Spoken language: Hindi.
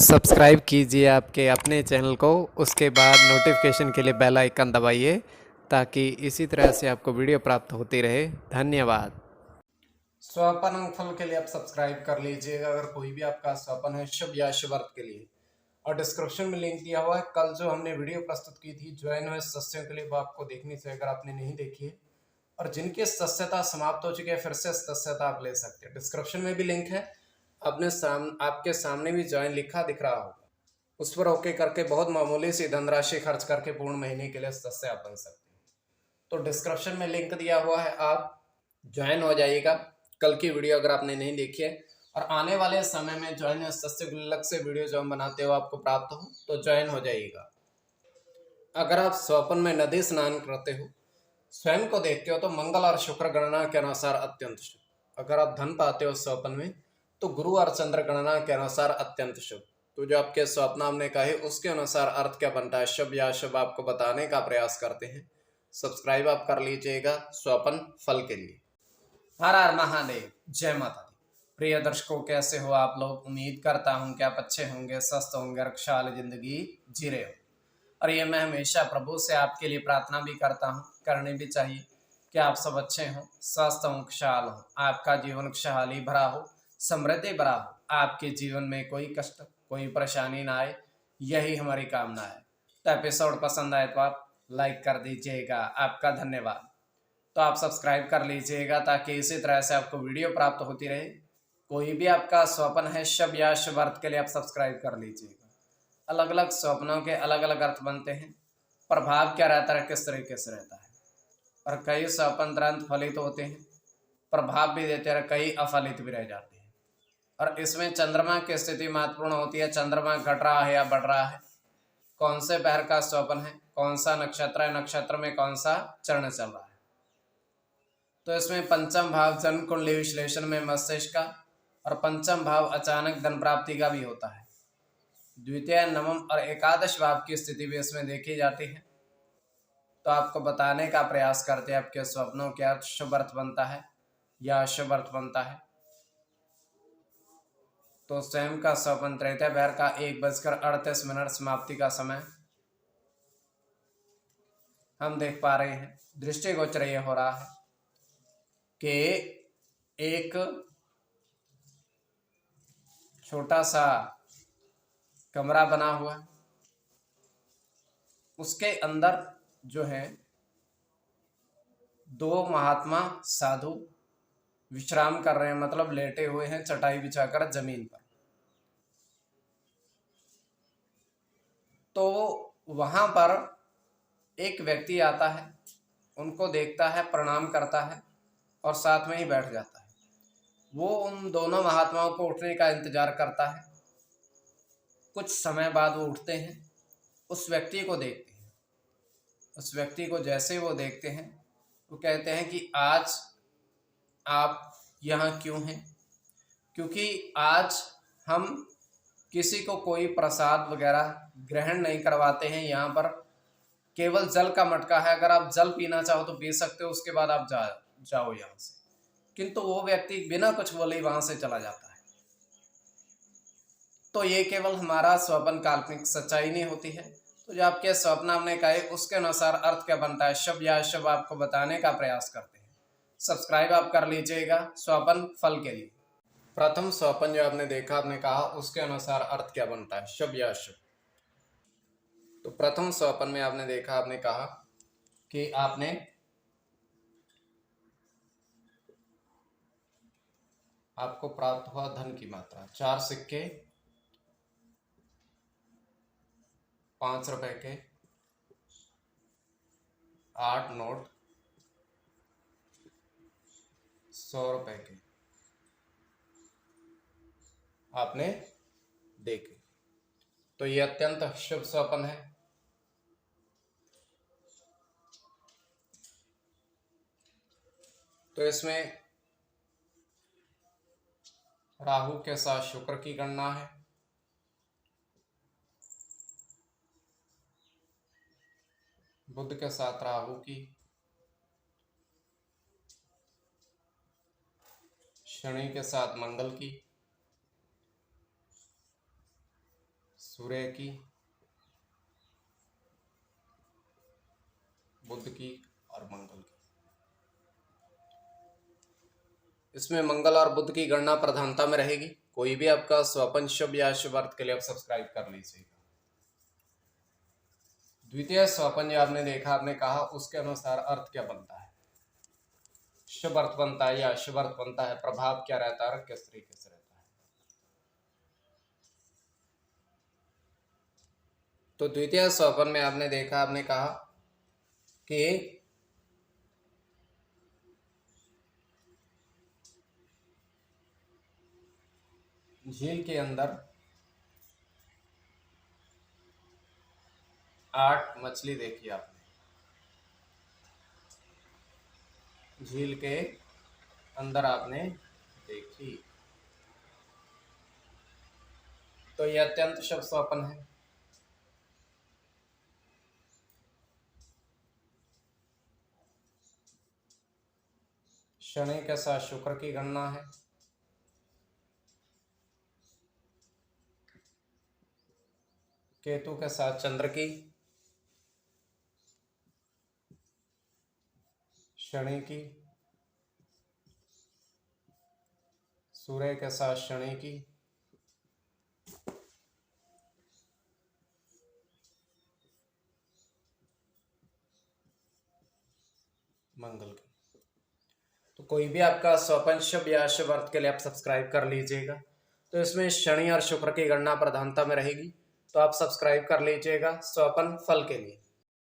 सब्सक्राइब कीजिए आपके अपने चैनल को, उसके बाद नोटिफिकेशन के लिए बेल आइकन दबाइए ताकि इसी तरह से आपको वीडियो प्राप्त होती रहे। धन्यवाद। स्वपन अंगफल के लिए आप सब्सक्राइब कर लीजिएगा अगर कोई भी आपका स्वपन है शुभ या शुभ अर्थ के लिए। और डिस्क्रिप्शन में लिंक दिया हुआ है। कल जो हमने वीडियो प्रस्तुत की थी ज्वाइन हुए सदस्यों के लिए, वो आपको देखनी चाहिए अगर आपने नहीं देखी है। और जिनकी सदस्यता समाप्त हो चुकी है फिर से सदस्यता आप ले सकते हैं। डिस्क्रिप्शन में भी लिंक है। आपके सामने भी ज्वाइन लिखा दिख रहा होगा, उस पर ओके करके बहुत मामूली सी धनराशि खर्च करके पूर्ण महीने के लिए सदस्य आप बन सकते हैं। तो डिस्क्रिप्शन में लिंक दिया हुआ है, आप ज्वाइन हो जाइएगा। कल की वीडियो अगर आपने नहीं देखी है और आने वाले समय में ज्वाइन सदस्य अलग से वीडियो जो हम बनाते हो आपको प्राप्त हो तो ज्वाइन हो जाइएगा। अगर आप स्वपन में नदी स्नान करते हो, स्वयं को देखते हो, तो मंगल और शुक्र गणना के अनुसार अत्यंत शुभ। अगर आप धन पाते हो स्वप्न में तो गुरु और चंद्र गणना के अनुसार अत्यंत शुभ। तो जो आपके स्वप्न हमने कहे उसके अनुसार अर्थ क्या बनता है, शुभ या अशुभ, आपको बताने का प्रयास करते हैं। सब्सक्राइब आप कर लीजिएगा स्वपन फल के लिए। हर हर महादेव, जय माता दी। प्रिय दर्शकों, कैसे हो आप लोग? उम्मीद करता हूं कि आप अच्छे होंगे, स्वस्थ होंगे, खुशहाल जिंदगी जी रहे हो। और ये मैं हमेशा प्रभु से आपके लिए प्रार्थना भी करता हूँ, करनी भी चाहिए कि आप सब अच्छे हों, स्वस्थ हों, खुशहाल हों, आपका जीवन खुशहाली भरा हो, समृद्धि भरा हो, आपके जीवन में कोई कष्ट कोई परेशानी ना आए, यही हमारी कामना है। तो एपिसोड पसंद आए तो आप लाइक कर दीजिएगा, आपका धन्यवाद। तो आप सब्सक्राइब कर लीजिएगा ताकि इसी तरह से आपको वीडियो प्राप्त होती रहे। कोई भी आपका स्वप्न है शुभ या शुभ अर्थ के लिए आप सब्सक्राइब कर लीजिएगा। अलग अलग स्वप्नों के अलग अलग अर्थ बनते हैं, प्रभाव क्या रहता है, किस तरीके से रहता है। और कई स्वप्न तुरंत फलित होते हैं, प्रभाव भी देते हैं, कई अफलित भी रह जाते हैं। और इसमें चंद्रमा की स्थिति महत्वपूर्ण होती है। चंद्रमा घट रहा है या बढ़ रहा है, कौन से पहर का स्वप्न है, कौन सा नक्षत्र है, नक्षत्र में कौन सा चरण चल रहा है। तो इसमें पंचम भाव जन्म कुंडली विश्लेषण में मस्तिष्क का और पंचम भाव अचानक धन प्राप्ति का भी होता है। द्वितीय, नवम और एकादश भाव की स्थिति भी इसमें देखी जाती है। तो आपको बताने का प्रयास करते हैं आपके स्वप्नों के अर्थ शुभ अर्थ बनता है या अशुभ अर्थ बनता है। तो स्वयं का स्वप्न तृतीय पहर का 1:38 समाप्ति का समय हम देख पा रहे हैं। दृष्टिगोचर ये हो रहा है कि एक छोटा सा कमरा बना हुआ है, उसके अंदर जो है दो महात्मा साधु विश्राम कर रहे हैं, मतलब लेटे हुए हैं चटाई बिछाकर जमीन पर। तो वहां पर एक व्यक्ति आता है, उनको देखता है, प्रणाम करता है और साथ में ही बैठ जाता है। वो उन दोनों महात्माओं को उठने का इंतजार करता है। कुछ समय बाद वो उठते हैं, उस व्यक्ति को देखते हैं। उस व्यक्ति को जैसे वो देखते हैं वो कहते हैं कि आज आप यहाँ क्यों हैं? क्योंकि आज हम किसी को कोई प्रसाद वगैरह ग्रहण नहीं करवाते हैं। यहाँ पर केवल जल का मटका है, अगर आप जल पीना चाहो तो पी सकते हो, उसके बाद आप जाओ यहाँ से। किंतु वो व्यक्ति बिना कुछ बोले वहां से चला जाता है। तो ये केवल हमारा स्वप्न काल्पनिक, सच्चाई नहीं होती है। तो जो आपके स्वप्न हमने कहे उसके अनुसार अर्थ क्या बनता है, शुभ या अशुभ, आपको बताने का प्रयास करते हैं। सब्सक्राइब आप कर लीजिएगा स्वप्न फल के लिए। प्रथम स्वप्न जो आपने देखा, आपने कहा उसके अनुसार अर्थ क्या बनता है, शुभ या अशुभ। तो प्रथम स्वप्न में आपने देखा, आपने कहा कि आपको प्राप्त हुआ धन की मात्रा 4 सिक्के, 5 रुपए के, 8 नोट, 100 रुपए के आपने देखे। तो ये अत्यंत शुभ स्वप्न है। तो इसमें राहु के साथ शुक्र की गणना है, बुध के साथ राहु की, शनि के साथ मंगल की, सूर्य की, बुध की और मंगल की। इसमें मंगल और बुध की गणना प्रधानता में रहेगी। कोई भी आपका स्वपन शुभ या शुभ अर्थ के लिए आप सब्सक्राइब कर लीजिएगा। द्वितीय स्वपन जो आपने देखा, आपने कहा उसके अनुसार अर्थ क्या बनता है, शुभ अर्थ बनता है या अशुभ अर्थ बनता है, प्रभाव क्या रहता है, किस तरीके से रहता है। तो द्वितीय स्वपन में आपने देखा, आपने कहा कि झील के अंदर 8 मछली देखी आपने, झील के अंदर आपने देखी, तो यह अत्यंत शुभ स्वप्न है। शनि के साथ शुक्र की गणना है, केतु के साथ चंद्र की, शनि की, सूर्य के साथ शनि की, मंगल की। तो कोई भी आपका स्वपन शुभ या अशुभ अर्थ के लिए आप सब्सक्राइब कर लीजिएगा। तो इसमें शनि और शुक्र की गणना प्रधानता में रहेगी, तो आप सब्सक्राइब कर लीजिएगा स्वपन फल के लिए।